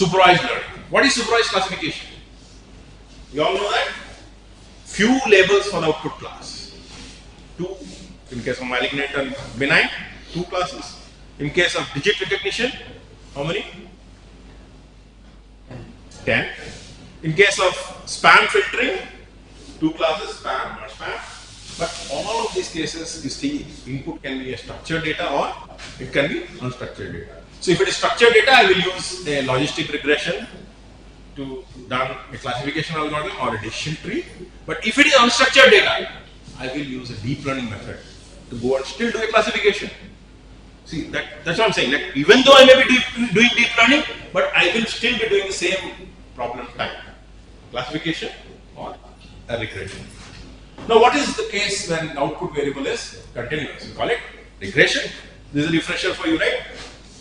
Supervised learning. What is supervised classification? You all know that? Few labels for the output class. 2 in case of malignant and benign, 2 classes. In case of digit recognition, how many? 10. In case of spam filtering, 2 classes, spam, not spam. But all of these cases, you see, input can be a structured data or it can be unstructured data. So if it is structured data, I will use a logistic regression to done a classification algorithm or a decision tree. But if it is unstructured data, I will use a deep learning method to go and still do a classification. See, that's what I'm saying. That even though I may be doing deep learning, but I will still be doing the same problem type, classification or a regression. Now, what is the case when output variable is continuous? We call it regression. This is a refresher for you, right?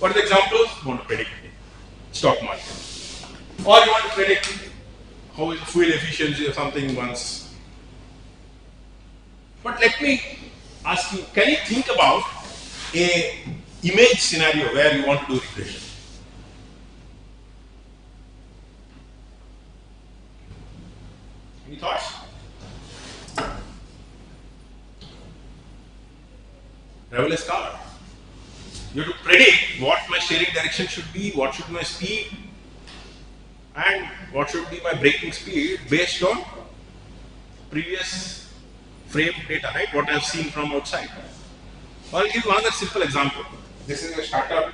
What are the examples? You want to predict stock market, or you want to predict how is fuel efficiency or something once. But let me ask you: can you think about a image scenario where you want to do regression? Any thoughts? Travel a scholar. You have to predict what my steering direction should be, what should my speed, and what should be my braking speed based on previous frame data, right? What I have seen from outside. I'll give you another simple example. This is a startup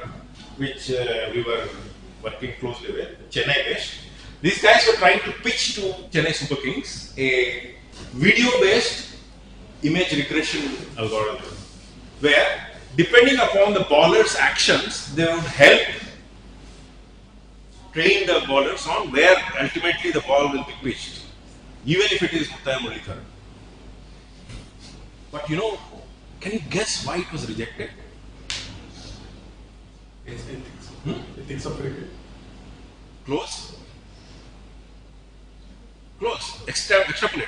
which we were working closely with, Chennai based. These guys were trying to pitch to Chennai Super Kings a video-based image regression algorithm, where depending upon the bowler's actions, they would help train the bowlers on where ultimately the ball will be pitched, even if it is Muttaya Muralidharan. But you know, can you guess why it was rejected? Ethics of cricket. Close? Close. Extrapolate.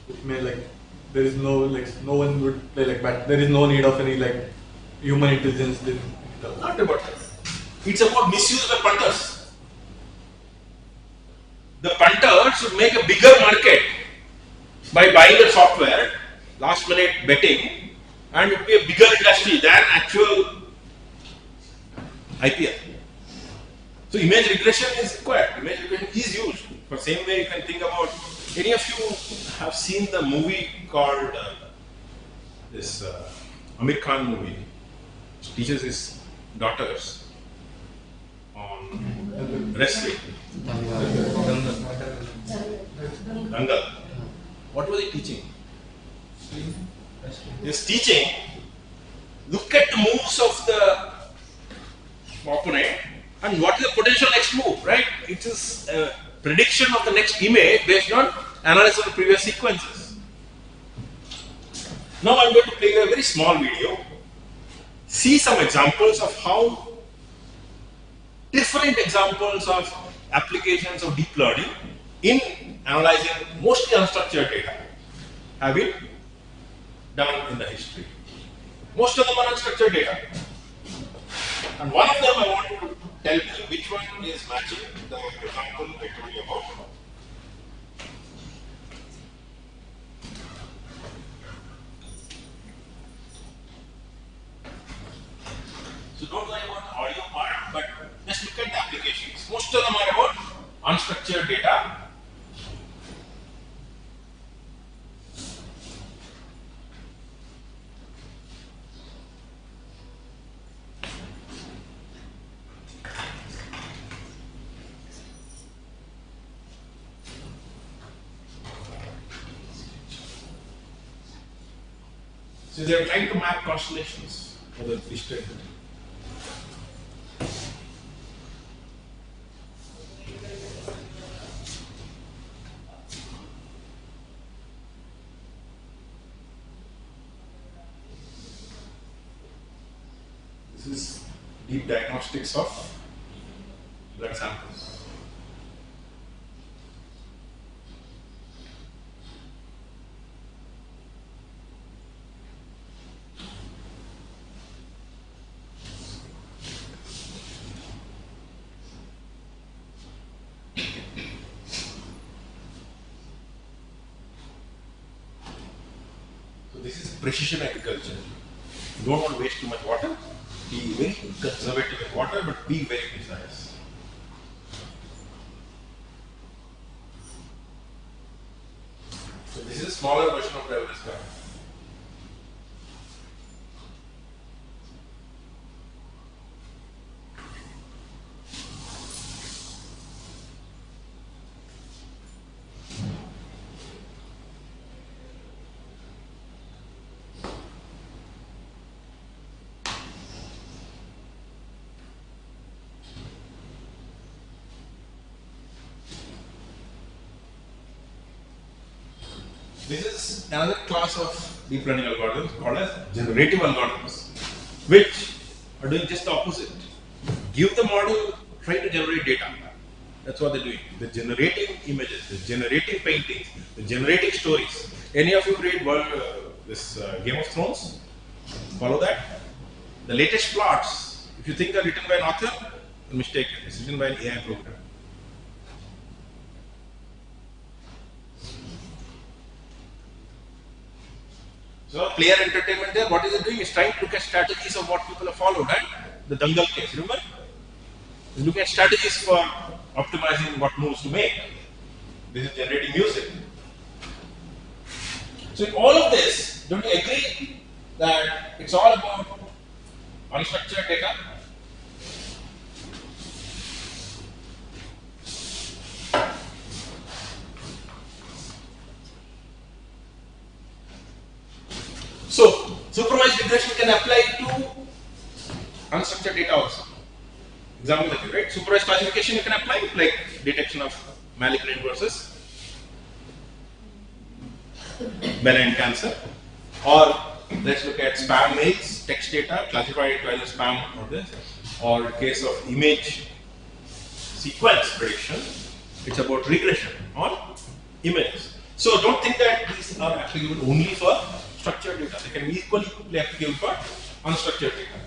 It may there is no no one would play bat. There is no need of any human intelligence. Not about that. It's about misuse by punters. The punters should make a bigger market by buying the software, last minute betting, and it would be a bigger industry than actual IPL. So image regression is required. Image regression is used. For same way you can think about, any of you have seen the movie called this Amir Khan movie, which teaches his daughters on wrestling. Dangal. What was he teaching? He was teaching, look at the moves of the opponent and what is the potential next move, right? It is a prediction of the next image based on analysis of the previous sequences. Now I'm going to play a very small video, see some examples of how different examples of applications of deep learning in analyzing mostly unstructured data have been done in the history. Most of them are unstructured data. And one of them I want to tell you which one is matching the example I told you about. So don't worry about the audio part, but just look at the applications. Most of them are about unstructured data. So they are trying to map constellations for the district. This is deep diagnostics of blood samples. this is precision agriculture. You don't want to waste too much water. Be very conservative in water, but be very precise. So this is a smaller version of driverless car. This is another class of deep learning algorithms called as generative algorithms, which are doing just the opposite. Give the model, try to generate data. That's what they're doing. They're generating images, they're generating paintings, they're generating stories. Any of you read this Game of Thrones? Follow that? The latest plots, if you think are written by an author, you're mistaken. It's written by an AI program. So player entertainment there, what is it doing? It's trying to look at strategies of what people have followed, right? The Dangal case, remember? It's looking at strategies for optimizing what moves to make. This is generating music. So in all of this, don't you agree that it's all about unstructured data? So, supervised regression can apply to unstructured data also. Example, right? Supervised classification you can apply, like detection of malignant versus benign cancer. Or let's look at spam mails, text data, classify it either spam or this. Or in case of image sequence prediction, it's about regression on images. So don't think that these are applicable only for structured data. They can be equally applicable for unstructured data.